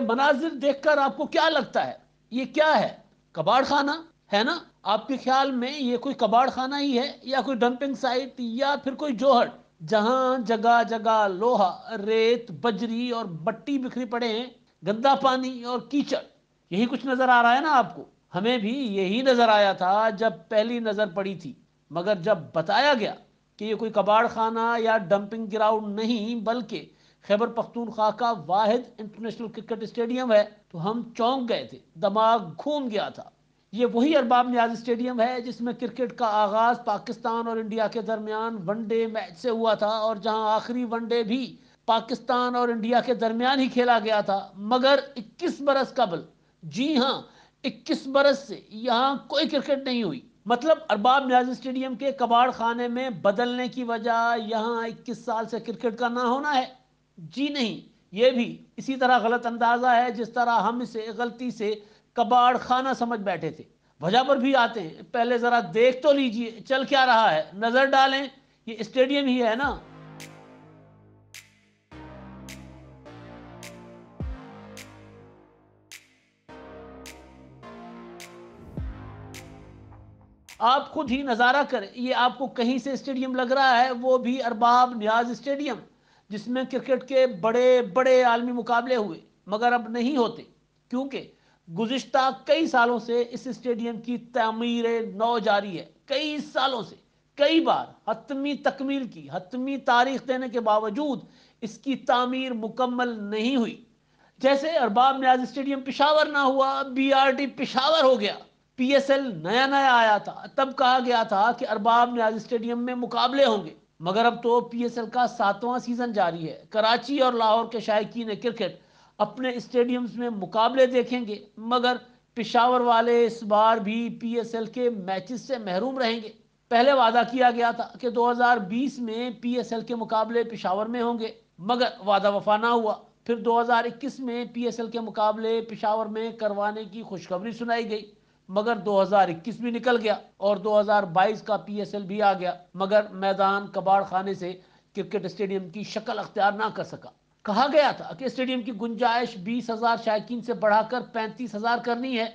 مناظر دیکھ کر آپ کو کیا لگتا ہے؟ یہ کیا ہے؟ کباڑ خانہ ہے نا؟ آپ کے خیال میں یہ کوئی کباڑ خانہ ہی ہے یا کوئی ڈمپنگ سائٹ یا پھر کوئی جوہر جہاں جگہ جگہ لوہا، ریت، بجری اور بٹی بکھری پڑے ہیں، گندا پانی اور کیچڑ؟ یہی کچھ نظر آ رہا ہے نا آپ کو؟ ہمیں بھی یہی نظر آیا تھا جب پہلی نظر پڑی تھی، مگر جب بتایا گیا کہ یہ کوئی کباڑ خانہ یا ڈمپنگ گراؤنڈ نہیں بلکہ خیبر پختونخوا کا واحد انٹرنیشنل کرکٹ اسٹیڈیم ہے تو ہم چونک گئے تھے، دماغ گھوم گیا تھا۔ یہ وہی ارباب نیاز اسٹیڈیم ہے جس میں کرکٹ کا آغاز پاکستان اور انڈیا کے درمیان ون ڈے میچ سے ہوا تھا، اور جہاں آخری ون ڈے بھی پاکستان اور انڈیا کے درمیان ہی کھیلا گیا تھا، مگر 21 برس قبل، جی ہاں 21 برس سے یہاں کوئی کرکٹ نہیں ہوئی۔ مطلب ارباب نیاز اسٹیڈیم کے کباڑ خانے میں بدلنے کی وجہ یہاں 21 سال سے کرکٹ کا نہ ہونا ہے؟ جی نہیں، یہ بھی اسی طرح غلط اندازہ ہے جس طرح ہم اسے غلطی سے کباڑ خانہ سمجھ بیٹھے تھے۔ وجہ پر بھی آتے ہیں، پہلے ذرا دیکھ تو لیجئے چل کیا رہا ہے، نظر ڈالیں، یہ اسٹیڈیم ہی ہے نا۔ آپ خود ہی نظارہ کریں، یہ آپ کو کہیں سے اسٹیڈیم لگ رہا ہے، وہ بھی ارباب نیاز اسٹیڈیم جس میں کرکٹ کے بڑے بڑے عالمی مقابلے ہوئے، مگر اب نہیں ہوتے، کیونکہ گزشتہ کئی سالوں سے اس اسٹیڈیم کی تعمیر نو جاری ہے۔ کئی سالوں سے کئی بار حتمی تکمیل کی حتمی تاریخ دینے کے باوجود اس کی تعمیر مکمل نہیں ہوئی۔ جیسے ارباب نیاز اسٹیڈیم پشاور نہ ہوا، بی آر ٹی پشاور ہو گیا۔ پی ایس ایل نیا نیا آیا تھا، تب کہا گیا تھا کہ ارباب نیاز اسٹیڈیم میں مقابلے ہوں گے، مگر اب تو پی ایس ایل کا 7واں سیزن جاری ہے۔ کراچی اور لاہور کے شائقین کرکٹ اپنے اسٹیڈیمز میں مقابلے دیکھیں گے، مگر پشاور والے اس بار بھی پی ایس ایل کے میچز سے محروم رہیں گے۔ پہلے وعدہ کیا گیا تھا کہ 2020 میں پی ایس ایل کے مقابلے پشاور میں ہوں گے، مگر وعدہ وفا نہ ہوا۔ پھر 2021 میں پی ایس ایل کے مقابلے پشاور میں کروانے کی خوشخبری سنائی گئی، مگر 2021 بھی نکل گیا اور 2022 کا پی ایس ایل بھی آ گیا، مگر میدان کباڑ خانے سے کرکٹ اسٹیڈیم کی شکل اختیار نہ کر سکا۔ کہا گیا تھا کہ اسٹیڈیم کی گنجائش 20,000 شائقین سے بڑھا کر 35,000 کرنی ہے،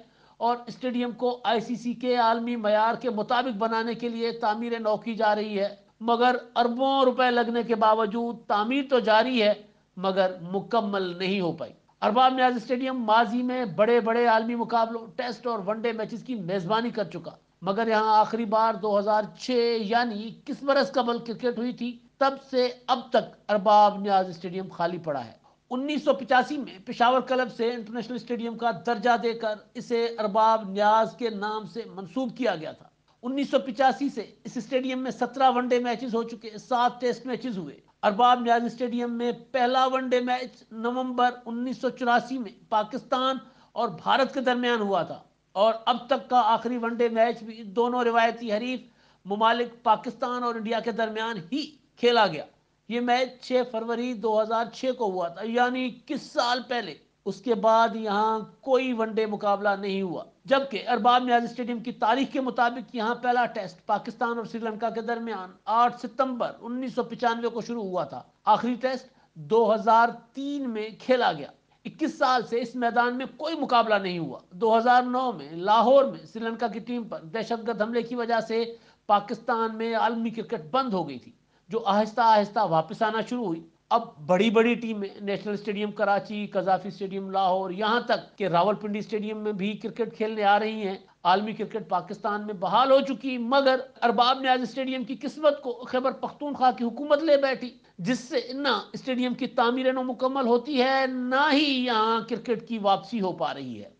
اور اسٹیڈیم کو آئی سی سی کے عالمی معیار کے مطابق بنانے کے لیے تعمیر نو کی جا رہی ہے، مگر اربوں روپے لگنے کے باوجود تعمیر تو جاری ہے مگر مکمل نہیں ہو پائی۔ ارباب نیاز اسٹیڈیم ماضی میں بڑے بڑے عالمی مقابلوں، ٹیسٹ اور ون ڈے میچز کی میزبانی کر چکا، مگر یہاں آخری بار 2006 یعنی 21 برس قبل کرکٹ ہوئی تھی۔ تب سے اب تک ارباب نیاز اسٹیڈیم خالی پڑا ہے۔ 1985 میں پشاور کلب سے انٹرنیشنل اسٹیڈیم کا درجہ دے کر اسے ارباب نیاز کے نام سے منسوب کیا گیا تھا۔ 1985 سے اس اسٹیڈیم میں 17 ون ڈے میچز ہو چکے، 7 ٹیسٹ میچز ہوئے۔ ارباب نیاز اسٹیڈیم میں پہلا ون ڈے میچ نومبر 1984 میں پاکستان اور بھارت کے درمیان ہوا تھا، اور اب تک کا آخری ون ڈے میچ بھی دونوں روایتی حریف ممالک پاکستان اور انڈیا کے درمیان ہی کھیلا گیا۔ یہ میچ 6 فروری 2006 کو ہوا تھا، یعنی 21 سال پہلے۔ اس کے بعد یہاں کوئی ون ڈے مقابلہ نہیں ہوا، جبکہ ارباب نیاز اسٹیڈیم کی تاریخ کے مطابق یہاں پہلا ٹیسٹ پاکستان اور سری لنکا کے درمیان 8 ستمبر 1995 کو شروع ہوا تھا۔ آخری ٹیسٹ 2003 میں کھیلا گیا۔ 21 سال سے اس میدان میں کوئی مقابلہ نہیں ہوا۔ 2009 میں لاہور میں سری لنکا کی ٹیم پر دہشت گرد حملے کی وجہ سے پاکستان میں عالمی کرکٹ بند ہو گئی تھی، جو آہستہ آہستہ واپس آنا شروع ہوئی۔ اب بڑی بڑی ٹیمیں national stadium Karachi, Gaddafi stadium Lahore, یہاں تک کہ راولپنڈی اسٹیڈیم میں بھی کرکٹ کھیلنے آ رہی ہیں۔ عالمی کرکٹ پاکستان میں بحال ہو چکی، مگر ارباب نیاز اسٹیڈیم کی قسمت کو خیبر پختونخوا کی حکومت لے بیٹھی، جس سے نہ اسٹیڈیم کی تعمیر نو مکمل ہوتی ہے، نہ ہی یہاں کرکٹ کی واپسی ہو پا رہی ہے۔